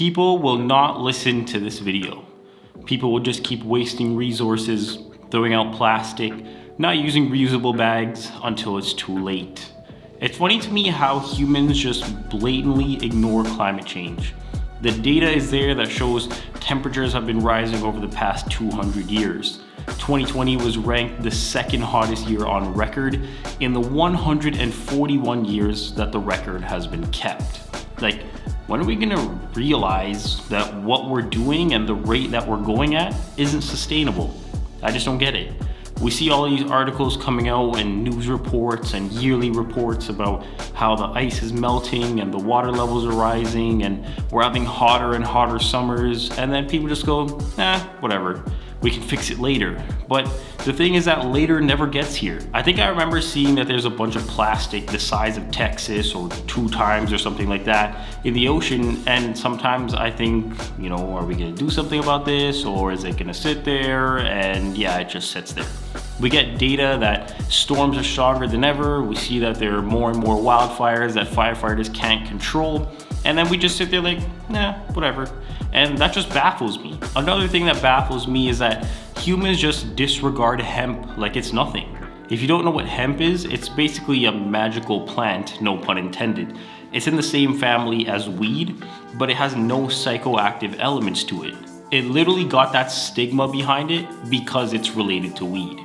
People will not listen to this video. People will just keep wasting resources, throwing out plastic, not using reusable bags until it's too late. It's funny to me how humans just blatantly ignore climate change. The data is there that shows temperatures have been rising over the past 200 years. 2020 was ranked the second hottest year on record in the 141 years that the record has been kept. Like, when are we gonna realize that what we're doing and the rate that we're going at isn't sustainable? I just don't get it. We see all these articles coming out and news reports and yearly reports about how the ice is melting and the water levels are rising and we're having hotter and hotter summers, and then people just go, whatever, we can fix it later. But the thing is that later never gets here. I think I remember seeing that there's a bunch of plastic the size of Texas or 2 times or something like that in the ocean, and sometimes I think, are we gonna do something about this, or is it gonna sit there? And yeah, it just sits there. We get data that storms are stronger than ever. We see that there are more and more wildfires that firefighters can't control. And then we just sit there like, whatever. And that just baffles me. Another thing that baffles me is that humans just disregard hemp like it's nothing. If you don't know what hemp is, it's basically a magical plant, no pun intended. It's in the same family as weed, but it has no psychoactive elements to it. It literally got that stigma behind it because it's related to weed.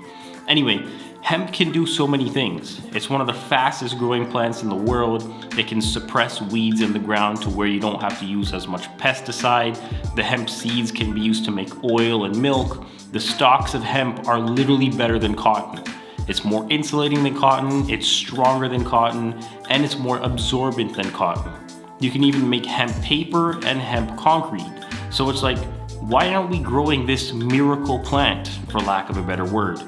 Anyway, hemp can do so many things. It's one of the fastest growing plants in the world. It can suppress weeds in the ground to where you don't have to use as much pesticide. The hemp seeds can be used to make oil and milk. The stalks of hemp are literally better than cotton. It's more insulating than cotton, it's stronger than cotton, and it's more absorbent than cotton. You can even make hemp paper and hemp concrete. So it's like, why aren't we growing this miracle plant, for lack of a better word?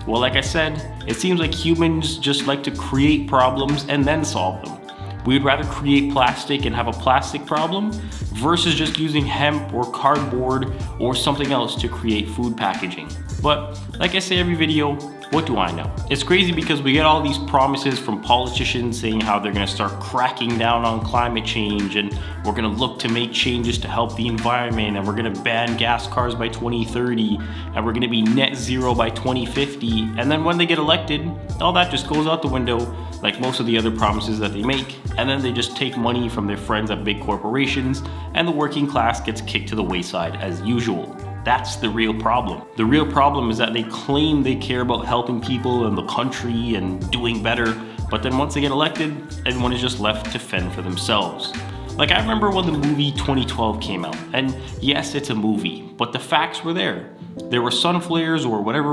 Well, like I said, it seems like humans just like to create problems and then solve them. We'd rather create plastic and have a plastic problem versus just using hemp or cardboard or something else to create food packaging. But like I say every video, what do I know? It's crazy because we get all these promises from politicians saying how they're gonna start cracking down on climate change and we're gonna look to make changes to help the environment and we're gonna ban gas cars by 2030 and we're gonna be net zero by 2050. And then when they get elected, all that just goes out the window like most of the other promises that they make. And then they just take money from their friends at big corporations and the working class gets kicked to the wayside as usual. That's the real problem. The real problem is that they claim they care about helping people and the country and doing better, but then once they get elected, everyone is just left to fend for themselves. Like, I remember when the movie 2012 came out, and yes, it's a movie, but the facts were there. There were sun flares or whatever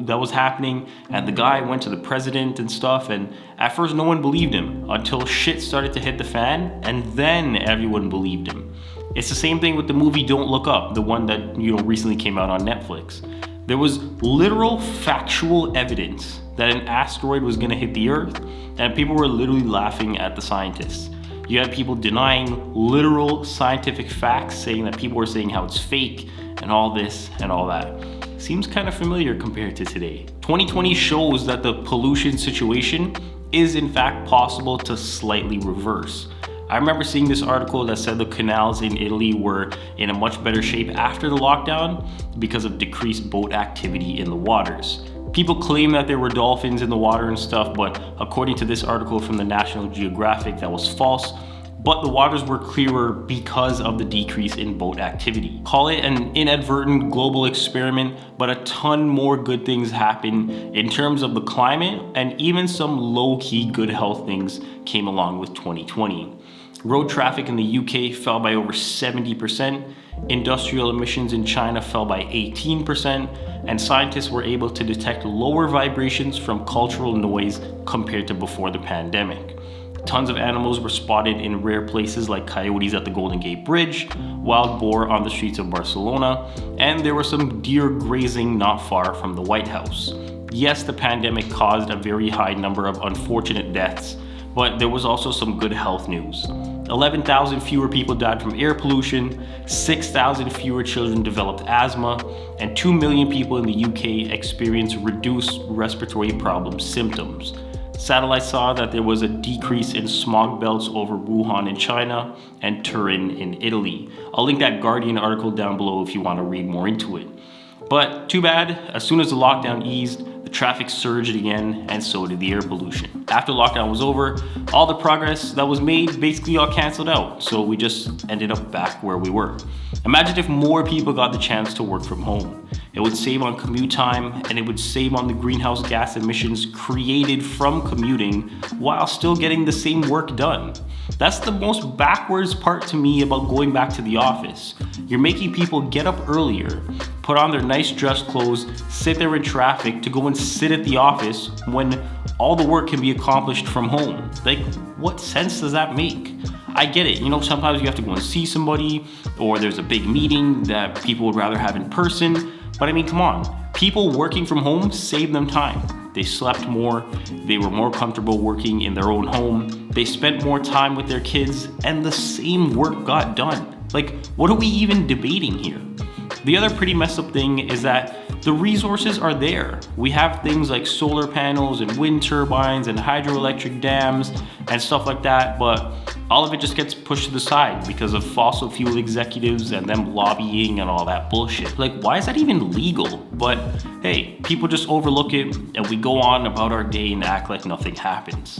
that was happening, and the guy went to the president and stuff, and at first no one believed him until shit started to hit the fan, and then everyone believed him. It's the same thing with the movie Don't Look Up, the one that recently came out on Netflix. There was literal factual evidence that an asteroid was gonna hit the Earth, and people were literally laughing at the scientists. You had people denying literal scientific facts, saying that people were saying how it's fake and all this and all that. Seems kind of familiar compared to today. 2020 shows that the pollution situation is in fact possible to slightly reverse. I remember seeing this article that said the canals in Italy were in a much better shape after the lockdown because of decreased boat activity in the waters. People claim that there were dolphins in the water and stuff, but according to this article from the National Geographic, that was false. But the waters were clearer because of the decrease in boat activity. Call it an inadvertent global experiment, but a ton more good things happen in terms of the climate, and even some low-key good health things came along with 2020. Road traffic in the UK fell by over 70%, industrial emissions in China fell by 18%, and scientists were able to detect lower vibrations from cultural noise compared to before the pandemic. Tons of animals were spotted in rare places like coyotes at the Golden Gate Bridge, wild boar on the streets of Barcelona, and there were some deer grazing not far from the White House. Yes, the pandemic caused a very high number of unfortunate deaths, but there was also some good health news. 11,000 fewer people died from air pollution, 6,000 fewer children developed asthma, and 2 million people in the UK experienced reduced respiratory problem symptoms. Satellites saw that there was a decrease in smog belts over Wuhan in China and Turin in Italy. I'll link that Guardian article down below if you want to read more into it. But too bad, as soon as the lockdown eased, the traffic surged again, and so did the air pollution. After lockdown was over, all the progress that was made basically all canceled out, so we just ended up back where we were. Imagine if more people got the chance to work from home. It would save on commute time, and it would save on the greenhouse gas emissions created from commuting while still getting the same work done. That's the most backwards part to me about going back to the office. You're making people get up earlier, put on their nice dress clothes, sit there in traffic to go and sit at the office when all the work can be accomplished from home. Like, what sense does that make? I get it, sometimes you have to go and see somebody, or there's a big meeting that people would rather have in person, but I mean, come on. People working from home saved them time. They slept more, they were more comfortable working in their own home, they spent more time with their kids, and the same work got done. Like, what are we even debating here? The other pretty messed up thing is that the resources are there. We have things like solar panels and wind turbines and hydroelectric dams and stuff like that, but all of it just gets pushed to the side because of fossil fuel executives and them lobbying and all that bullshit. Like, why is that even legal? But hey, people just overlook it and we go on about our day and act like nothing happens.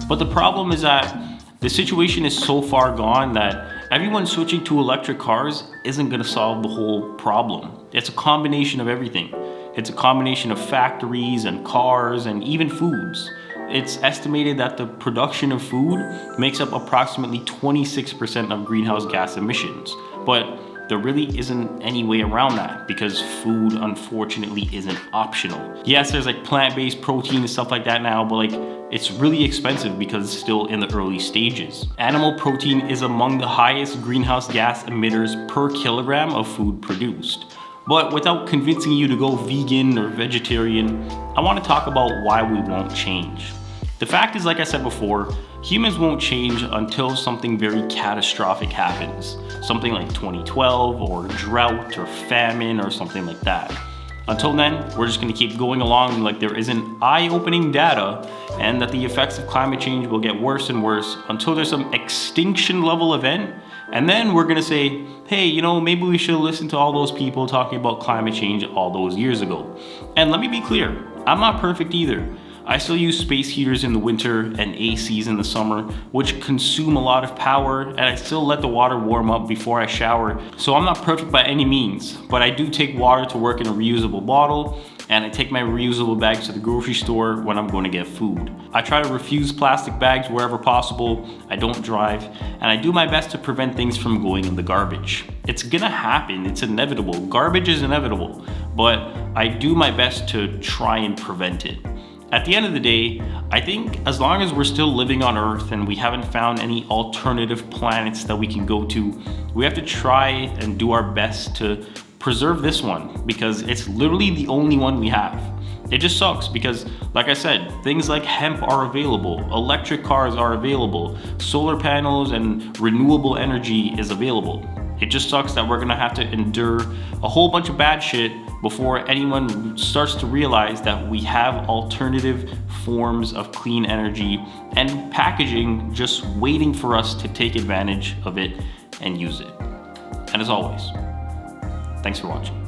But the problem is that the situation is so far gone that everyone switching to electric cars isn't going to solve the whole problem. It's a combination of everything. It's a combination of factories and cars and even foods. It's estimated that the production of food makes up approximately 26% of greenhouse gas emissions. But there really isn't any way around that because food, unfortunately, isn't optional. Yes, there's like plant-based protein and stuff like that now, but it's really expensive because it's still in the early stages. Animal protein is among the highest greenhouse gas emitters per kilogram of food produced. But without convincing you to go vegan or vegetarian, I want to talk about why we won't change. The fact is, like I said before, humans won't change until something very catastrophic happens. Something like 2012 or drought or famine or something like that. Until then, we're just going to keep going along like there isn't eye-opening data and that the effects of climate change will get worse and worse until there's some extinction level event. And then we're going to say, hey, maybe we should listen to all those people talking about climate change all those years ago. And let me be clear, I'm not perfect either. I still use space heaters in the winter and ACs in the summer, which consume a lot of power, and I still let the water warm up before I shower. So I'm not perfect by any means, but I do take water to work in a reusable bottle, and I take my reusable bags to the grocery store when I'm going to get food. I try to refuse plastic bags wherever possible, I don't drive, and I do my best to prevent things from going in the garbage. It's gonna happen, it's inevitable. Garbage is inevitable, but I do my best to try and prevent it. At the end of the day, I think as long as we're still living on Earth and we haven't found any alternative planets that we can go to, we have to try and do our best to preserve this one because it's literally the only one we have. It just sucks because, like I said, things like hemp are available, electric cars are available, solar panels and renewable energy is available. It just sucks that we're gonna have to endure a whole bunch of bad shit before anyone starts to realize that we have alternative forms of clean energy and packaging just waiting for us to take advantage of it and use it. And as always, thanks for watching.